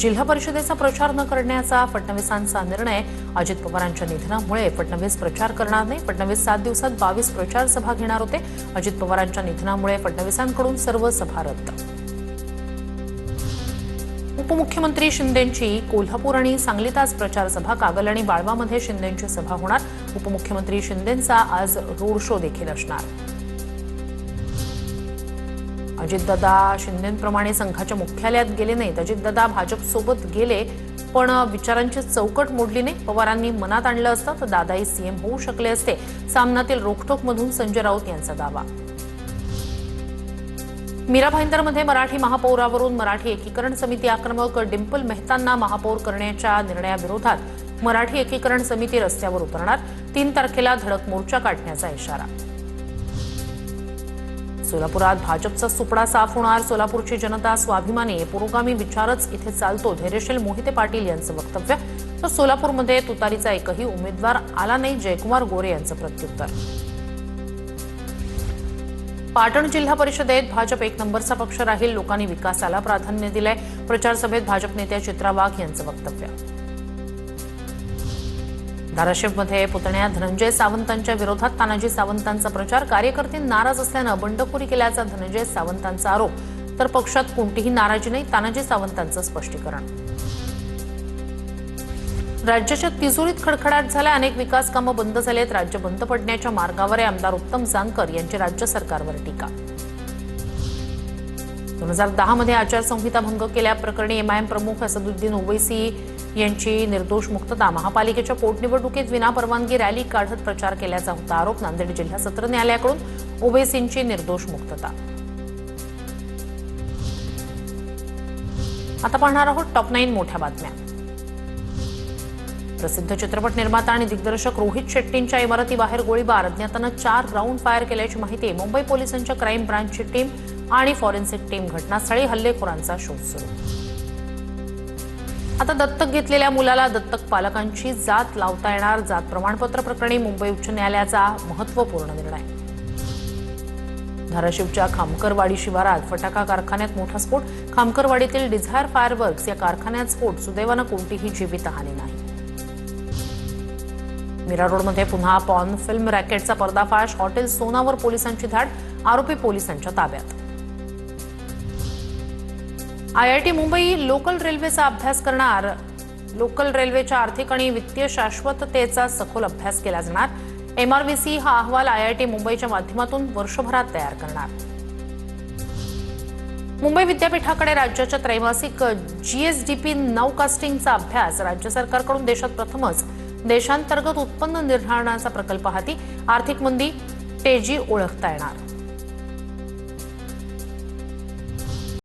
जिल्हा परिषदेचा प्रचार न करण्याचा फडणवीसांचा निर्णय। अजित पवारांच्या निधनामुळे फडणवीस प्रचार करणार नाही। फडणवीस 7 दिवसात 22 प्रचार सभा घेणार होते। अजित पवारांच्या निधनामुळे फडणवीसांकडून सर्व सभा रद्द। उपमुख्यमंत्री शिंदेंची कोल्हापूर आणि सांगलीत आज प्रचार सभा। कागल आणि बाळवामध्ये शिंदेंची सभा होणार। उपमुख्यमंत्री शिंदेंचा आज रोड शो देखील असणार। अजितदादा शिंदेंप्रमाणे संघाच्या मुख्यालयात गेले नाहीत। अजितदादा भाजपसोबत गेले पण विचारांची चौकट मोडली नाही। पवारांनी मनात आणलं असतं तर दादाही सीएम होऊ शकले असते। सामनातील रोखठोकमधून संजय राऊत यांचा दावा। मीरा भाईंदरमध्ये मराठी महापौरावरून मराठी एकीकरण समिती आक्रमक। डिंपल मेहतांना महापौर करण्याच्या निर्णयाविरोधात मराठी एकीकरण समिती रस्त्यावर उतरणार। 3 तारखेला धडक मोर्चा काढण्याचा इशारा। सोलापुरात भाजपचा सुपडा साफ होणार। सोलापूरची जनता स्वाभिमानी आहे। पुरोगामी विचारच इथे चालतो। धैर्यशील मोहिते पाटील यांचं वक्तव्य। तर सोलापूरमध्ये तुतारीचा एकही उमेदवार आला नाही। जयकुमार गोरे यांचं प्रत्युत्तर। पाटण जिल्हा परिषदेत भाजप 1 नंबरचा पक्ष राहील। लोकांनी विकासाला प्राधान्य दिलंय। प्रचार सभेत भाजप नेत्या चित्रा वाघ यांचं वक्तव्य। धाराशिवमध्ये पुतण्या धनंजय सावंतांच्या विरोधात तानाजी सावंतांचा प्रचार। कार्यकर्ते नाराज असल्यानं बंडखोरी केल्याचा धनंजय सावंतांचा आरोप। तर पक्षात कोणतीही नाराजी नाही, तानाजी सावंतांचं स्पष्टीकरण। राज्याच्या तिजोरीत खडखडाट झाला। अनेक विकास कामं बंद झालेत। राज्य बंद पडण्याच्या मार्गावर आहे। आमदार उत्तम जानकर यांची राज्य सरकारवर टीका। 2010 मध्ये आचारसंहिता भंग केल्याप्रकरणी एमआयएम प्रमुख असदुद्दीन ओवैसी यांची निर्दोष मुक्तता। महापालिकेच्या पोटनिवडणुकीत विनापरवानगी रॅली काढत प्रचार केल्याचा होता आरोप। नांदेड जिल्हा सत्र न्यायालयाकडून ओवैसींची निर्दोष मुक्तता। आता पाहणार आहोत टॉप 9 मोठ्या बातम्या। प्रसिद्ध चित्रपट निर्माता आणि दिग्दर्शक रोहित शेट्टींच्या इमारतीबाहेर गोळीबार। अज्ञातानं 4 राऊंड फायर केल्याची माहिती। मुंबई पोलिसांच्या क्राईम ब्रांचची टीम आणि फॉरेन्सिक टीम घटनास्थळी। हल्लेखोरांचा शोध सुरू। आता दत्तक घेतलेल्या मुलाला दत्तक पालकांची जात लावता येणार। जात प्रमाणपत्र प्रकरणी मुंबई उच्च न्यायालयाचा महत्त्वपूर्ण निर्णय। धाराशिवच्या खामकरवाडी शिवारात फटाका कारखान्यात मोठा स्फोट। खामकरवाडीतील डिझायर फायरवर्क्स या कारखान्यात स्फोट। सुदैवानं कोणतीही जीवितहानी नाही। मीरा रोडमध्ये पुन्हा पॉर्न फिल्म रॅकेटचा पर्दाफाश। हॉटेल सोनावर पोलिसांची धाड। आरोपी पोलिसांच्या ताब्यात। आयआयटी मुंबई लोकल रेल्वेचा अभ्यास करणार। लोकल रेल्वेच्या आर्थिक आणि वित्तीय शाश्वततेचा सखोल अभ्यास केला जाणार। एमआरव्हीसी हा अहवाल आयआयटी मुंबईच्या माध्यमातून वर्षभरात तयार करणार। मुंबई विद्यापीठाकडे राज्याच्या त्रैमासिक जीएसडीपी नाउकास्टिंगचा अभ्यास। राज्य सरकारकडून देशात प्रथमच देशांतर्गत उत्पन्न निर्धारणाचा प्रकल्प हाती। आर्थिक मंदी तेजी ओळखता येणार।